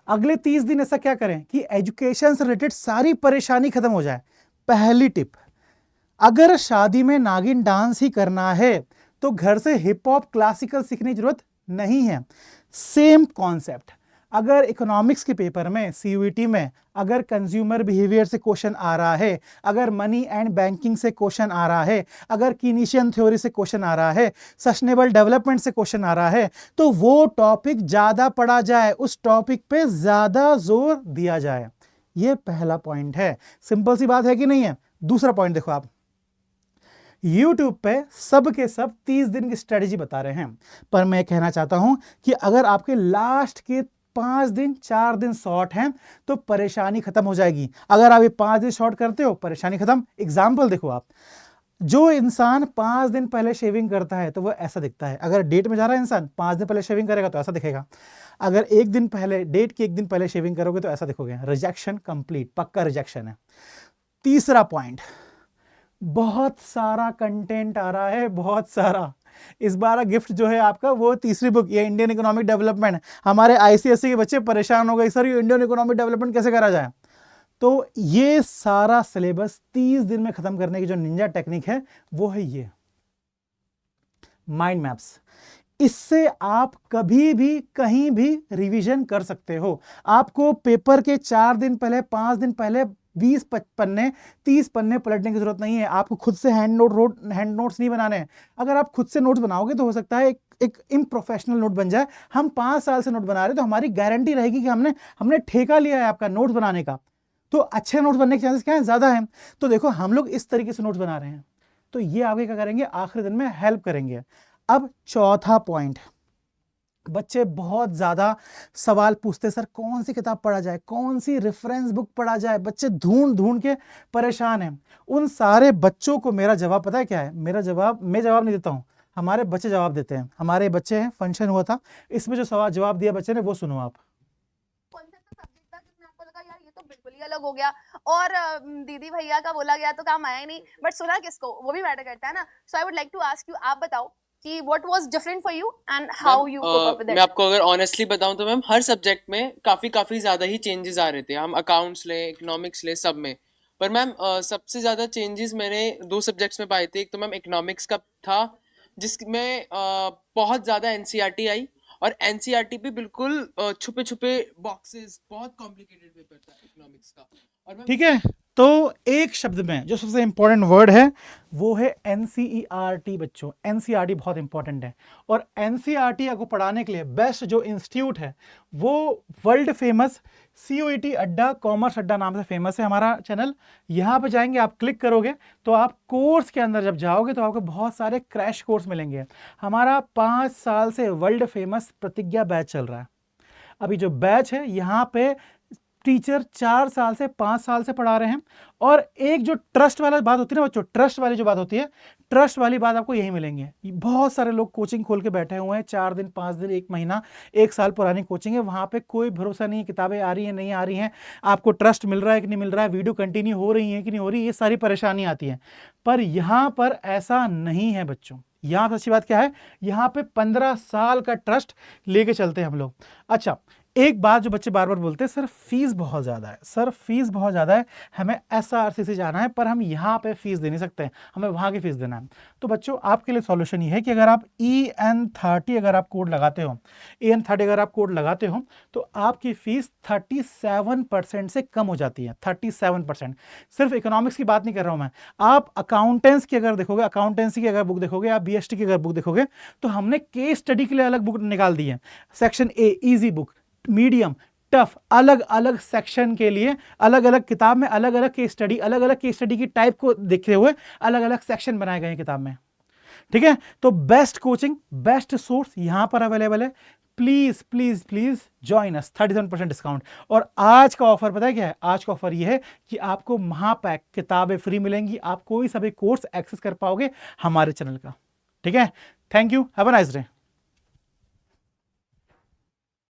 अगले 30 दिन ऐसा क्या करें कि एजुकेशन से रिलेटेड सारी परेशानी खत्म हो जाए। पहली टिप, अगर शादी में नागिन डांस ही करना है तो घर से हिप हॉप क्लासिकल सीखने की जरूरत नहीं है। सेम कॉन्सेप्ट, अगर इकोनॉमिक्स के पेपर में सीयूईटी में अगर कंज्यूमर बिहेवियर से क्वेश्चन आ रहा है, अगर मनी एंड बैंकिंग से क्वेश्चन आ रहा है, अगर कीनीशियन थ्योरी से क्वेश्चन आ रहा है, सस्टेनेबल डेवलपमेंट से क्वेश्चन आ रहा है, तो वो टॉपिक ज्यादा पढ़ा जाए, उस टॉपिक पे ज्यादा जोर दिया जाए। ये पहला पॉइंट है। सिंपल सी बात है कि नहीं है। दूसरा पॉइंट देखो, आप YouTube पे सब के सब 30 दिन की स्ट्रेटेजी बता रहे हैं, पर मैं कहना चाहता हूं कि अगर आपके लास्ट के 5 दिन 4 दिन शॉर्ट हैं तो परेशानी खत्म हो जाएगी। अगर आप ये 5 दिन शॉर्ट करते हो, परेशानी खत्म। एग्जाम्पल देखो, आप जो इंसान 5 दिन पहले शेविंग करता है तो वो ऐसा दिखता है। अगर डेट में जा रहा है इंसान, 5 दिन पहले शेविंग करेगा तो ऐसा दिखेगा। अगर एक दिन पहले, डेट के एक दिन पहले शेविंग करोगे तो ऐसा दिखोगे। रिजेक्शन कंप्लीट, पक्का रिजेक्शन है। तीसरा पॉइंट, बहुत सारा कंटेंट आ रहा है, बहुत सारा। इस बार गिफ्ट जो है आपका वो तीसरी बुक, ये इंडियन इकोनॉमिक डेवलपमेंट। हमारे आईसीएसई के बच्चे परेशान हो गए, सर ये इंडियन इकोनॉमिक डेवलपमेंट कैसे करा जाए। तो ये सारा सिलेबस 30 दिन में खत्म करने की जो निंजा टेक्निक है वो है ये माइंड मैप्स। इससे आप कभी भी कहीं भी रिवीजन कर सकते हो। आपको पेपर के 4 दिन पहले, 5 दिन पहले 20 पन्ने 30 पन्ने पलटने की जरूरत नहीं है। आपको खुद से हैंड नोट्स नहीं बनाने हैं। अगर आप खुद से नोट्स बनाओगे तो हो सकता है एक इम्प्रोफेशनल नोट बन जाए। हम 5 साल से नोट बना रहे हैं तो हमारी गारंटी रहेगी कि हमने ठेका लिया है आपका नोट्स बनाने का, तो अच्छे नोट्स बनने के चांसेस क्या है, ज्यादा है। तो देखो हम लोग इस तरीके से नोट्स बना रहे हैं, तो ये आगे क्या करेंगे, आखिरी दिन में हेल्प करेंगे। अब चौथा पॉइंट, बच्चे बहुत ज्यादा सवाल पूछते, सर कौन सी किताब पढ़ा जाए, कौन सी रेफरेंस बुक पढ़ा जाए। बच्चे ढूंढ ढूंढ के परेशान हैं। उन सारे बच्चों को मेरा जवाब पता है क्या है? मेरा जवाब, मैं जवाब नहीं देता हूं, हमारे बच्चे जवाब देते हैं। हमारे बच्चे हैं, फंक्शन हुआ था, इसमें जो सवाल जवाब दिया बच्चे ने वो सुनो आप। बिल्कुल ही अलग हो गया और दीदी भैया का बोला गया तो काम आया ही नहीं, बट सुना किसको वो भी मैटर करता है ना। So I would like to ask you, आप बताओ कि what was different for you and how you cope up with it. मैं आपको अगर ऑनेस्टली बताऊं तो मैम हर सब्जेक्ट में काफी ज्यादा ही चेंजेस आ रहे थे। हम अकाउंट्स ले, इकोनॉमिक्स ले, सब में। पर मैम सबसे ज्यादा चेंजेस मैंने 2 सब्जेक्ट्स में पाए थे। एक तो मैम इकोनॉमिक्स का था जिसमें बहुत ज्यादा एनसीईआरटी आई, और एनसीईआरटी भी बिल्कुल छुपे छुपे बॉक्सेस, बहुत कॉम्प्लिकेटेड पेपर था इकोनॉमिक्स का। और ठीक है, तो एक शब्द में जो सबसे इंपॉर्टेंट वर्ड है वो है एनसीईआरटी। बच्चों एनसीईआरटी बहुत इंपॉर्टेंट है, और एनसीईआरटी को पढ़ाने के लिए बेस्ट जो इंस्टीट्यूट है वो वर्ल्ड फेमस सीयूईटी अड्डा, कॉमर्स अड्डा नाम से फेमस है हमारा चैनल। यहाँ पे जाएंगे, आप क्लिक करोगे तो आप कोर्स के अंदर जब जाओगे तो आपको बहुत सारे क्रैश कोर्स मिलेंगे। हमारा 5 साल से वर्ल्ड फेमस प्रतिज्ञा बैच चल रहा है। अभी जो बैच है यहाँ पे टीचर 4 साल से 5 साल से पढ़ा रहे हैं। और एक जो ट्रस्ट वाला बात होती है ना बच्चों, ट्रस्ट वाली जो बात होती है, ट्रस्ट वाली बात आपको यही मिलेंगे। बहुत सारे लोग कोचिंग खोल के बैठे हुए हैं, 4 दिन 5 दिन 1 महीना 1 साल पुरानी कोचिंग है, वहां पे कोई भरोसा नहीं है किताबें आ रही हैं नहीं आ रही हैं, आपको ट्रस्ट मिल रहा है कि नहीं मिल रहा है, वीडियो कंटिन्यू हो रही है कि नहीं हो रही, ये सारी परेशानी आती है। पर यहाँ पर ऐसा नहीं है बच्चों। यहाँ पर अच्छी बात क्या है, यहाँ पे 15 साल का ट्रस्ट लेके चलते हैं हम लोग। अच्छा, एक बात जो बच्चे बार बार बोलते हैं, सर फीस बहुत ज़्यादा है, सर फीस बहुत ज़्यादा है, हमें एसआरसीसी जाना है पर हम यहाँ पे फीस दे नहीं सकते, हमें वहाँ की फीस देना है। तो बच्चों आपके लिए सॉल्यूशन ये है कि अगर आप EN30 अगर आप कोड लगाते हो, EN30 अगर आप कोड लगाते हो तो आपकी फीस 37% से कम हो जाती है। 37%। सिर्फ इकोनॉमिक्स की बात नहीं कर रहा हूँ मैं, आप अकाउंटेंस की अगर देखोगे, अकाउंटेंसी की अगर बुक देखोगे, आप BST की अगर बुक देखोगे तो हमने केस स्टडी के लिए अलग बुक निकाल दी है। Section A easy book, medium, tough, अलग अलग सेक्शन के लिए अलग अलग किताब में अलग अलग केस स्टडी, अलग अलग केस स्टडी की टाइप को देखते हुए अलग अलग सेक्शन बनाए गए हैं किताब में। ठीक है, तो बेस्ट कोचिंग, बेस्ट सोर्स यहां पर अवेलेबल है। Please please please join us, 37% discount. और आज का ऑफर पता है क्या है? आज का ऑफर यह है कि आपको महापैक किताबें फ्री मिलेंगी, आप कोई सभी कोर्स एक्सेस कर पाओगे हमारे चैनल का। ठीक है, thank you, have a nice day.